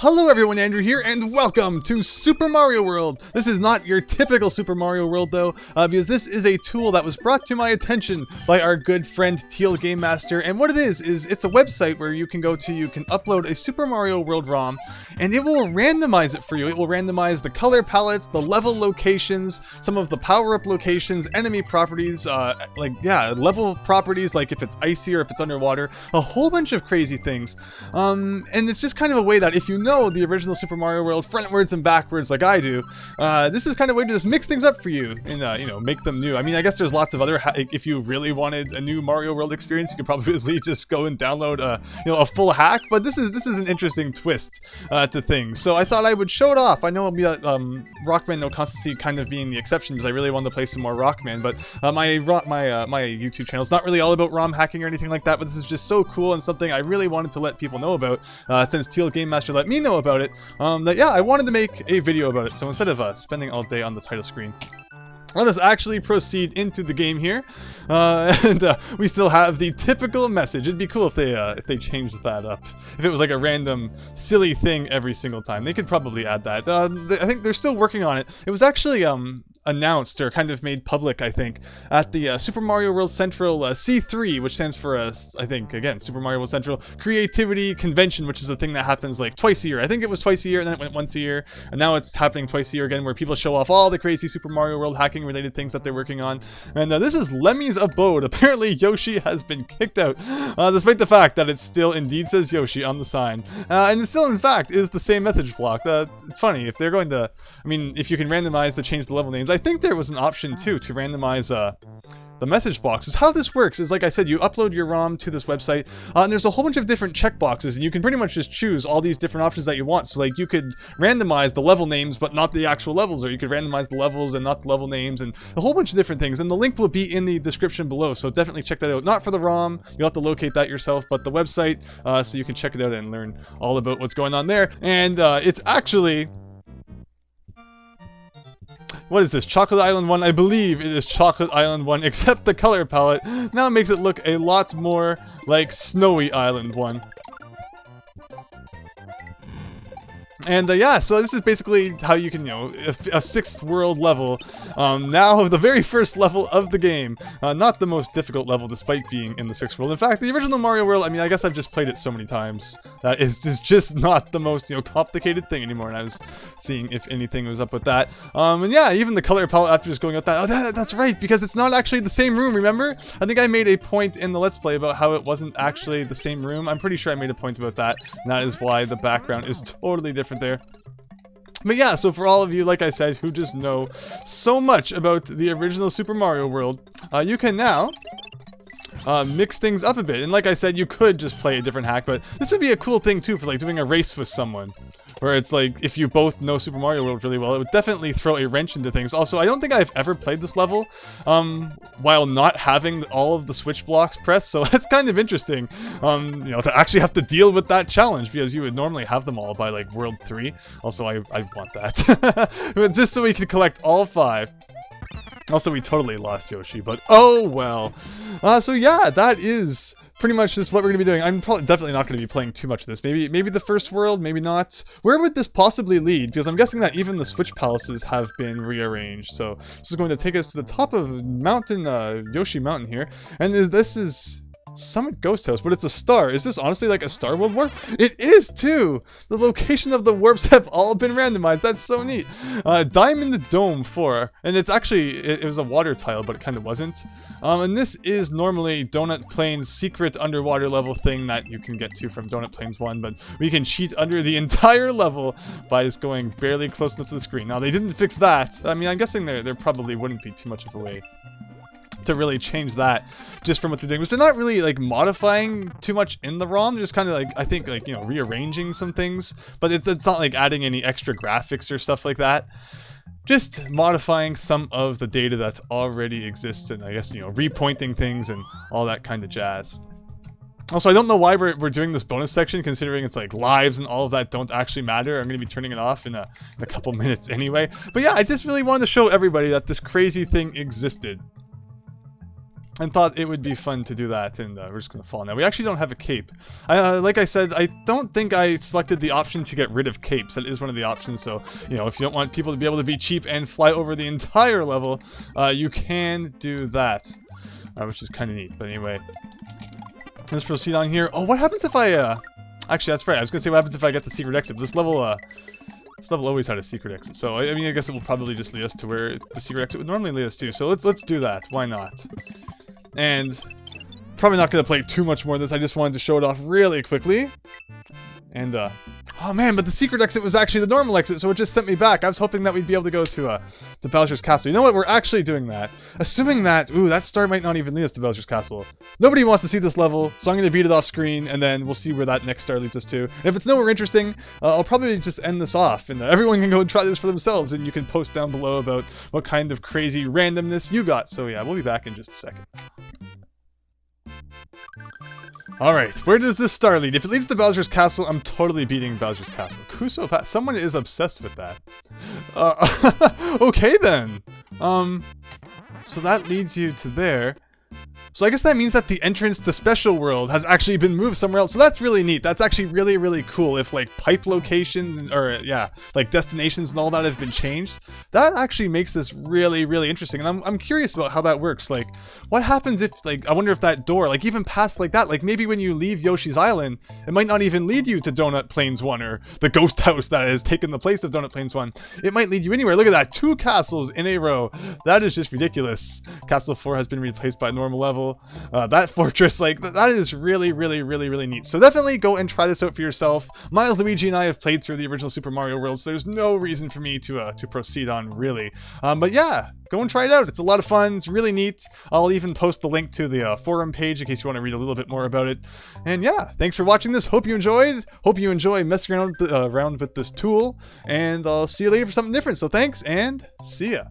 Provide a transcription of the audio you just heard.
Hello everyone, Andrew here, and welcome to Super Mario World! This is not your typical Super Mario World though, because this is a tool that was brought to my attention by our good friend Tealgamemaster, and what it is it's a website where you can go to, you can upload a Super Mario World ROM, and it will randomize it for you. It will randomize the color palettes, the level locations, some of the power-up locations, enemy properties, level properties, like if it's icy or if it's underwater, a whole bunch of crazy things. And it's just kind of a way that if you know the original Super Mario World frontwards and backwards like I do, this is kind of a way to just mix things up for you and make them new. I mean, I guess there's lots of other if you really wanted a new Mario World experience, you could probably just go and download a full hack, but this is an interesting twist to things. So I thought I would show it off. I know it'll be Rockman No Constancy kind of being the exception because I really wanted to play some more Rockman, but my YouTube channel is not really all about ROM hacking or anything like that, but this is just so cool and something I really wanted to let people know about since Tealgamemaster let me know about it, I wanted to make a video about it. So instead of spending all day on the title screen, let us actually proceed into the game here, and we still have the typical message. It'd be cool if they changed that up. If it was like a random silly thing every single time, they could probably add that. I think they're still working on it. It was actually announced or kind of made public, I think, at the Super Mario World Central C3, which stands for, I think, again, Super Mario World Central Creativity Convention, which is a thing that happens like twice a year. I think it was twice a year, and then it went once a year, and now it's happening twice a year again, where people show off all the crazy Super Mario World hacking related things that they're working on. And this is Lemmy's abode. Apparently Yoshi has been kicked out, despite the fact that it still indeed says Yoshi on the sign. And it still, in fact, is the same message block. It's funny, if they're going to, I mean, if you can randomize to change the level names, I think there was an option too to randomize the message boxes. How this works is, like I said, you upload your ROM to this website, and there's a whole bunch of different checkboxes, and you can pretty much just choose all these different options that you want. So, like, you could randomize the level names, but not the actual levels, or you could randomize the levels and not the level names, and a whole bunch of different things. And the link will be in the description below, so definitely check that out. Not for the ROM, you'll have to locate that yourself, but the website, so you can check it out and learn all about what's going on there. And it's actually... What is this? Chocolate Island 1? I believe it is Chocolate Island 1, except the color palette now makes it look a lot more like Snowy Island 1. And so this is basically how you can, a sixth world level, now the very first level of the game, not the most difficult level despite being in the sixth world. In fact, the original Mario World, I mean, I guess I've just played it so many times that it's just not the most, complicated thing anymore, and I was seeing if anything was up with that. And yeah, even the color palette after just going out that's right, because it's not actually the same room, remember? I think I made a point in the Let's Play about how it wasn't actually the same room. I'm pretty sure I made a point about that, and that is why the background is totally different there. But yeah, so for all of you, like I said, who just know so much about the original Super Mario World, you can now mix things up a bit. And like I said, you could just play a different hack, but this would be a cool thing too for like doing a race with someone, where it's like, if you both know Super Mario World really well, it would definitely throw a wrench into things. Also, I don't think I've ever played this level while not having all of the switch blocks pressed, so that's kind of interesting, to actually have to deal with that challenge, because you would normally have them all by, like, World 3. Also, I want that. Just so we could collect all 5. Also, we totally lost Yoshi, but oh well. So yeah, that is pretty much just what we're going to be doing. I'm definitely not going to be playing too much of this. Maybe the first world, maybe not. Where would this possibly lead? Because I'm guessing that even the switch palaces have been rearranged. So this is going to take us to the top of Mountain, Yoshi Mountain here. And this is Summit Ghost House, but it's a star. Is this honestly like a Star World warp? It is too! The location of the warps have all been randomized. That's so neat. Diamond Dome 4. And it's actually, it was a water tile, but it kind of wasn't. And this is normally Donut Plains' secret underwater level thing that you can get to from Donut Plains 1, but we can cheat under the entire level by just going barely close enough to the screen. Now, they didn't fix that. I mean, I'm guessing there probably wouldn't be too much of a way to really change that just from what they're doing, which they're not really like modifying too much in the ROM. They're just kind of like, I think, like, rearranging some things, but it's not like adding any extra graphics or stuff like that. Just modifying some of the data that already exists, and I guess, repointing things and all that kind of jazz. Also, I don't know why we're doing this bonus section, considering it's like lives and all of that don't actually matter. I'm going to be turning it off in a couple minutes anyway. But yeah, I just really wanted to show everybody that this crazy thing existed. and thought it would be fun to do that, and we're just going to fall now. We actually don't have a cape. Like I said, I don't think I selected the option to get rid of capes. That is one of the options, so, you know, if you don't want people to be able to be cheap and fly over the entire level, you can do that, which is kind of neat. But anyway, let's proceed on here. Oh, what happens if I, actually, that's right, I was going to say what happens if I get the secret exit. This level always had a secret exit, so I mean, I guess it will probably just lead us to where the secret exit would normally lead us to. So let's do that. Why not? And probably not going to play too much more of this. I just wanted to show it off really quickly. And, oh man, but the secret exit was actually the normal exit, so it just sent me back. I was hoping that we'd be able to go to Bowser's Castle. You know what? We're actually doing that. Assuming that, ooh, that star might not even lead us to Bowser's Castle. Nobody wants to see this level, so I'm going to beat it off screen, and then we'll see where that next star leads us to. And if it's nowhere interesting, I'll probably just end this off, and everyone can go and try this for themselves, and you can post down below about what kind of crazy randomness you got. So yeah, we'll be back in just a second. Alright, where does this star lead? If it leads to Bowser's Castle, I'm totally beating Bowser's Castle. KUSO, someone is obsessed with that. Okay then. So that leads you to there. So I guess that means that the entrance to Special World has actually been moved somewhere else. So that's really neat. That's actually really, really cool. If like pipe locations or yeah, like destinations and all that have been changed, that actually makes this really, really interesting. And I'm curious about how that works. Like, what happens if like I wonder if that door, like even past like that, like maybe when you leave Yoshi's Island, it might not even lead you to Donut Plains 1 or the ghost house that has taken the place of Donut Plains 1. It might lead you anywhere. Look at that, 2 castles in a row. That is just ridiculous. Castle 4 has been replaced by a normal level. That fortress, like, that is really, really, really, really neat. So definitely go and try this out for yourself. Miles, Luigi, and I have played through the original Super Mario World, so there's no reason for me to proceed on, really. But yeah, go and try it out. It's a lot of fun. It's really neat. I'll even post the link to the forum page in case you want to read a little bit more about it. And yeah, thanks for watching this. Hope you enjoyed. Hope you enjoy messing around with this tool. And I'll see you later for something different. So thanks, and see ya.